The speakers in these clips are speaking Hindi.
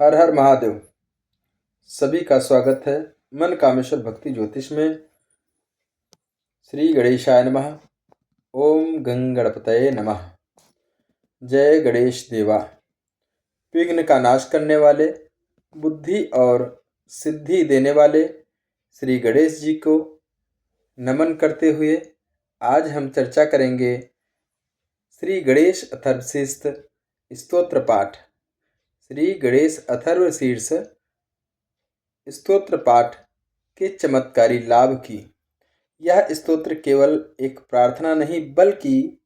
हर हर महादेव। सभी का स्वागत है मन कामेश्वर भक्ति ज्योतिष में। श्री गणेशाय नमः। ओम गंगणपतये नमः। जय गणेश देवा। विघ्न का नाश करने वाले, बुद्धि और सिद्धि देने वाले श्री गणेश जी को नमन करते हुए आज हम चर्चा करेंगे श्री गणेश अथर्वशीर्ष स्तोत्र पाठ। श्री गणेश अथर्वशीर्ष स्तोत्र पाठ के चमत्कारी लाभ की। यह स्तोत्र केवल एक प्रार्थना नहीं बल्कि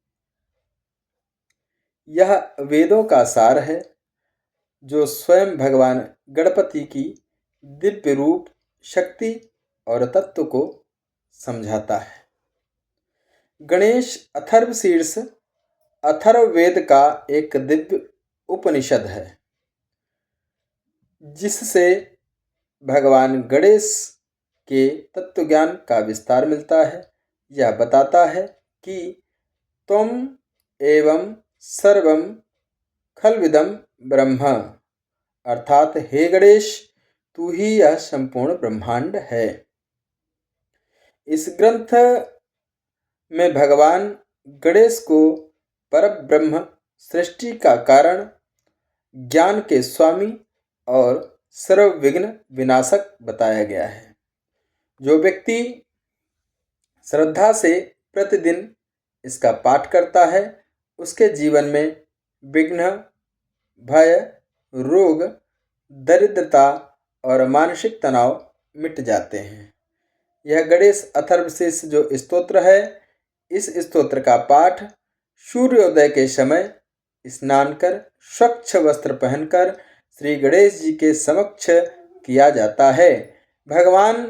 यह वेदों का सार है जो स्वयं भगवान गणपति की दिव्य रूप, शक्ति और तत्व को समझाता है। गणेश अथर्वशीर्ष अथर्ववेद का एक दिव्य उपनिषद है जिससे भगवान गणेश के तत्वज्ञान का विस्तार मिलता है। यह बताता है कि त्वम एवं सर्वम खलविदम ब्रह्म, अर्थात हे गणेश, तू ही यह संपूर्ण ब्रह्मांड है। इस ग्रंथ में भगवान गणेश को परब्रह्म, सृष्टि का कारण, ज्ञान के स्वामी और सर्वविघ्न विनाशक बताया गया है। जो व्यक्ति श्रद्धा से प्रतिदिन इसका पाठ करता है उसके जीवन में विघ्न, भय, रोग, दरिद्रता और मानसिक तनाव मिट जाते हैं। यह गणेश अथर्वशीर्ष जो स्तोत्र है, इस स्तोत्र का पाठ सूर्योदय के समय स्नान कर स्वच्छ वस्त्र पहनकर श्री गणेश जी के समक्ष किया जाता है। भगवान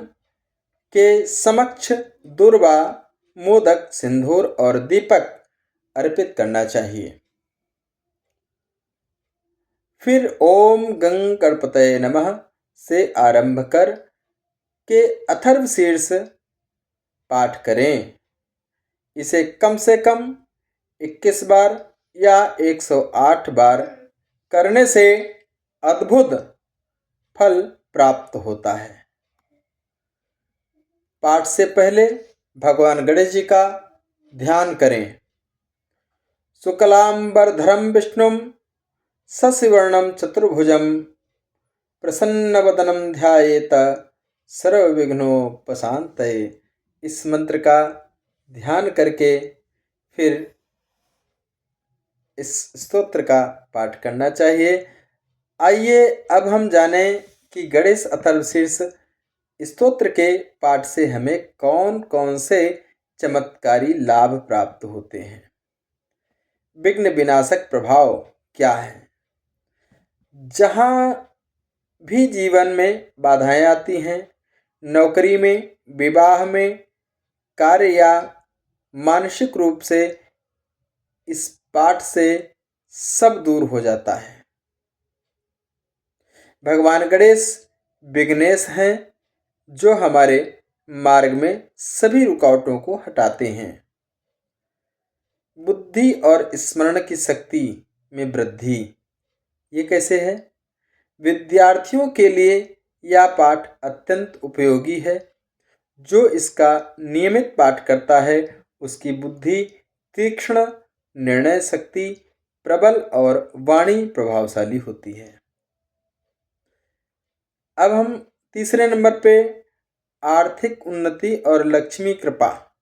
के समक्ष दुर्वा, मोदक, सिंदूर और दीपक अर्पित करना चाहिए। फिर ओम गंगणपतये नमः से आरंभ कर के अथर्वशीर्ष पाठ करें। इसे कम से कम 21 बार या 108 बार करने से अद्भुत फल प्राप्त होता है। पाठ से पहले भगवान गणेश जी का ध्यान करें। शुक्लांबरधरं विष्णुं शशिवर्णं चतुर्भुजं प्रसन्नवदनं ध्यायेत सर्वविघ्नोपशान्तये। इस मंत्र का ध्यान करके फिर इस स्तोत्र का पाठ करना चाहिए। आइए अब हम जानें कि गणेश अथर्वशीर्ष स्तोत्र के पाठ से हमें कौन कौन से चमत्कारी लाभ प्राप्त होते हैं। विघ्न विनाशक प्रभाव क्या है? जहाँ भी जीवन में बाधाएं आती हैं, नौकरी में, विवाह में, कार्य या मानसिक रूप से, इस पाठ से सब दूर हो जाता है। भगवान गणेश विघ्नेश हैं जो हमारे मार्ग में सभी रुकावटों को हटाते हैं। बुद्धि और स्मरण की शक्ति में वृद्धि। ये कैसे है? विद्यार्थियों के लिए यह पाठ अत्यंत उपयोगी है। जो इसका नियमित पाठ करता है उसकी बुद्धि तीक्ष्ण, निर्णय शक्ति प्रबल और वाणी प्रभावशाली होती है। अब हम तीसरे नंबर पे आर्थिक उन्नति और लक्ष्मी कृपा।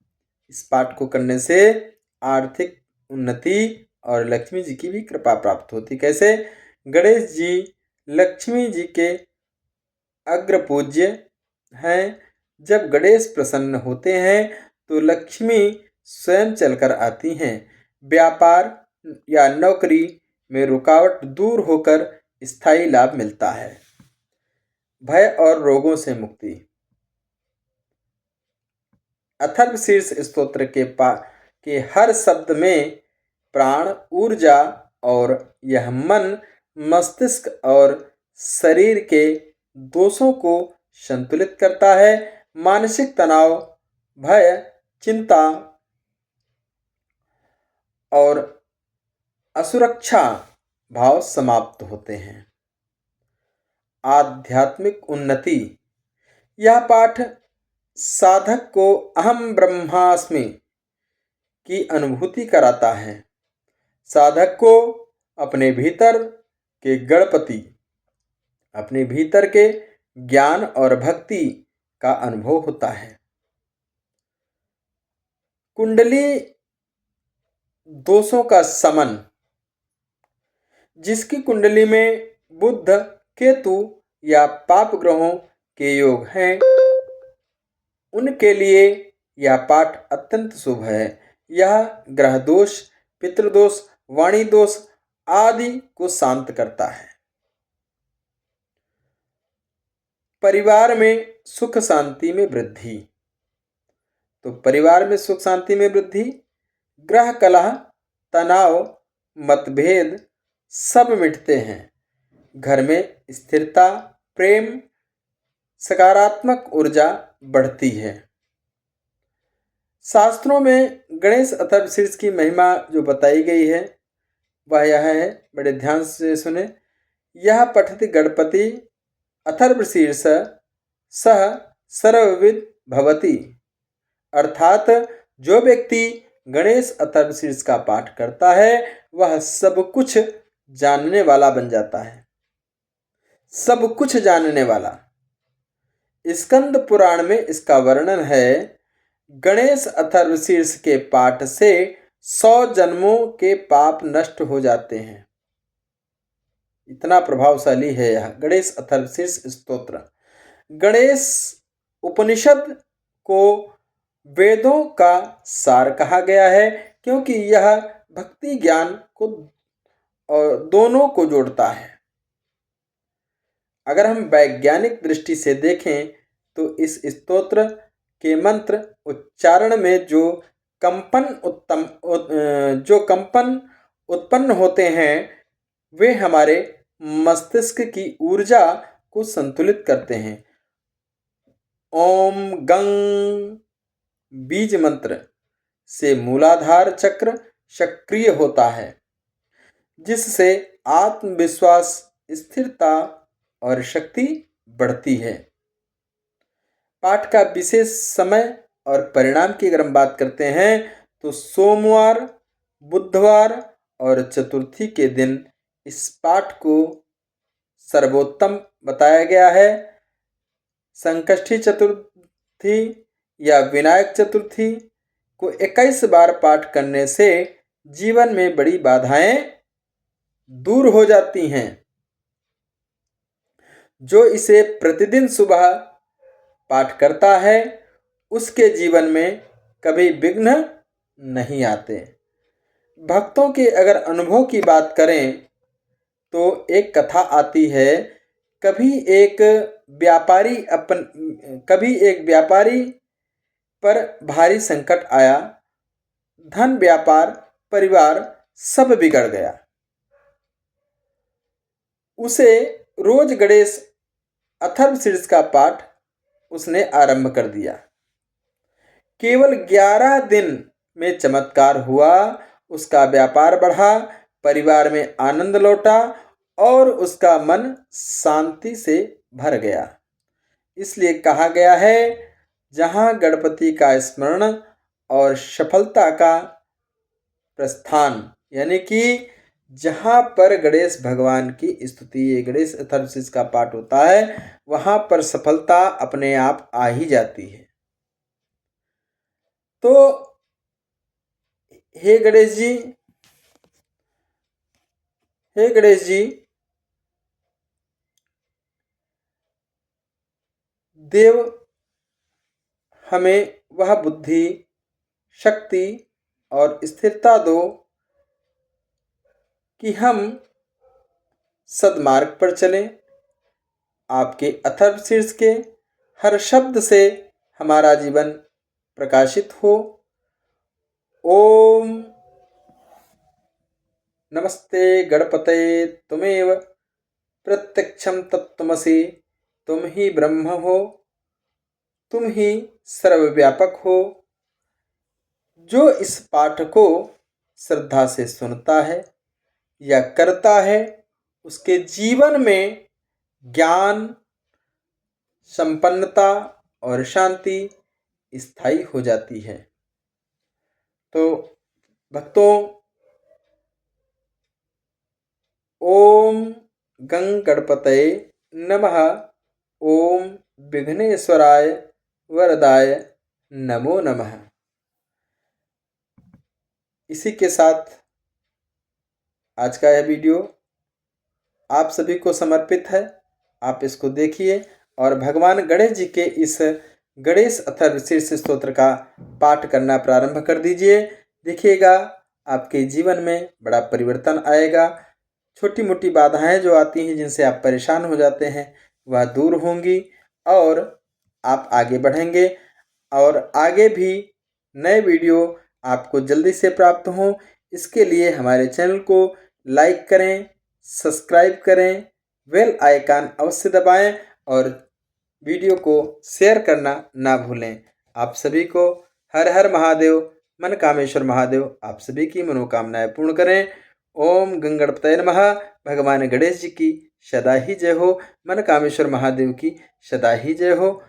इस पाठ को करने से आर्थिक उन्नति और लक्ष्मी जी की भी कृपा प्राप्त होती। कैसे? गणेश जी लक्ष्मी जी के अग्र पूज्य हैं। जब गणेश प्रसन्न होते हैं तो लक्ष्मी स्वयं चलकर आती हैं। व्यापार या नौकरी में रुकावट दूर होकर स्थायी लाभ मिलता है। भय और रोगों से मुक्ति। अथर्वशीर्ष स्तोत्र के हर शब्द में प्राण, ऊर्जा और यह मन, मस्तिष्क और शरीर के दोषों को संतुलित करता है। मानसिक तनाव, भय, चिंता और असुरक्षा भाव समाप्त होते हैं। आध्यात्मिक उन्नति। यह पाठ साधक को अहम ब्रह्मास्मि की अनुभूति कराता है। साधक को अपने भीतर के गणपति, अपने भीतर के ज्ञान और भक्ति का अनुभव होता है। कुंडली दोषों का समन। जिसकी कुंडली में बुध, केतु या पाप ग्रहों के योग हैं, उनके लिए यह पाठ अत्यंत शुभ है। यह ग्रह दोष, पितृदोष, वाणी दोष आदि को शांत करता है। परिवार में सुख शांति में वृद्धि। तो परिवार में सुख शांति में वृद्धि, ग्रह कलह, तनाव, मतभेद सब मिटते हैं। घर में स्थिरता, प्रेम, सकारात्मक ऊर्जा बढ़ती है। शास्त्रों में गणेश अथर्वशीर्ष की महिमा जो बताई गई है वह यह है, बड़े ध्यान से सुने। यह पठति गणपति अथर्वशीर्ष सह सर्वविद भवति। अर्थात जो व्यक्ति गणेश अथर्वशीर्ष का पाठ करता है वह सब कुछ जानने वाला बन जाता है। सब कुछ जानने वाला। स्कंद पुराण में इसका वर्णन है। गणेश अथर्वशीर्ष के पाठ से 100 जन्मों के पाप नष्ट हो जाते हैं। इतना प्रभावशाली है यह गणेश अथर्वशीर्ष स्तोत्र। गणेश उपनिषद को वेदों का सार कहा गया है, क्योंकि यह भक्ति ज्ञान को और दोनों को जोड़ता है। अगर हम वैज्ञानिक दृष्टि से देखें तो इस स्तोत्र के मंत्र उच्चारण में जो कंपन उत्पन्न होते हैं वे हमारे मस्तिष्क की ऊर्जा को संतुलित करते हैं। ओम गंग बीज मंत्र से मूलाधार चक्र सक्रिय होता है, जिससे आत्मविश्वास, स्थिरता और शक्ति बढ़ती है। पाठ का विशेष समय और परिणाम की अगर हम बात करते हैं तो सोमवार, बुधवार और चतुर्थी के दिन इस पाठ को सर्वोत्तम बताया गया है। संकष्टी चतुर्थी या विनायक चतुर्थी को 21 बार पाठ करने से जीवन में बड़ी बाधाएं दूर हो जाती हैं। जो इसे प्रतिदिन सुबह पाठ करता है उसके जीवन में कभी विघ्न नहीं आते। भक्तों के अगर अनुभव की बात करें तो एक कथा आती है। कभी एक व्यापारी पर भारी संकट आया। धन, व्यापार, परिवार सब बिगड़ गया। उसे रोज गणेश अथर्वशीर्ष का पाठ उसने आरंभ कर दिया। केवल 11 दिन में चमत्कार हुआ। उसका व्यापार बढ़ा, परिवार में आनंद लौटा और उसका मन शांति से भर गया। इसलिए कहा गया है, जहाँ गणपति का स्मरण और सफलता का प्रस्थान, यानी कि जहाँ पर गणेश भगवान की स्तुति, गणेश अथर्वशीर्ष का पाठ होता है, वहाँ पर सफलता अपने आप आ ही जाती है। तो हे गणेश जी, देव हमें वह बुद्धि, शक्ति और स्थिरता दो कि हम सद्मार्ग पर चलें। आपके अथर्वशीर्ष के हर शब्द से हमारा जीवन प्रकाशित हो। ओम नमस्ते गणपते तुमेव प्रत्यक्षम तत्त्वमसि। तुम ही ब्रह्म हो, तुम ही सर्वव्यापक हो। जो इस पाठ को श्रद्धा से सुनता है या करता है उसके जीवन में ज्ञान, संपन्नता और शांति स्थायी हो जाती है। तो भक्तों, ओम गंग गणपतये नमः। ओम विघ्नेश्वराय वरदाय नमो नमः। इसी के साथ आज का यह वीडियो आप सभी को समर्पित है। आप इसको देखिए और भगवान गणेश जी के इस गणेश अथर्वशीर्ष स्तोत्र का पाठ करना प्रारंभ कर दीजिए। देखिएगा आपके जीवन में बड़ा परिवर्तन आएगा। छोटी मोटी बाधाएं जो आती हैं, जिनसे आप परेशान हो जाते हैं, वह दूर होंगी और आप आगे बढ़ेंगे। और आगे भी नए वीडियो आपको जल्दी से प्राप्त हों, इसके लिए हमारे चैनल को लाइक करें, सब्सक्राइब करें, बेल आइकन अवश्य दबाएं और वीडियो को शेयर करना ना भूलें। आप सभी को हर हर महादेव, मन कामेश्वर महादेव आप सभी की मनोकामनाएं पूर्ण करें। ओम गंगणपतये नमः। भगवान गणेश जी की सदा ही जय हो। मन कामेश्वर महादेव की सदा ही जय हो।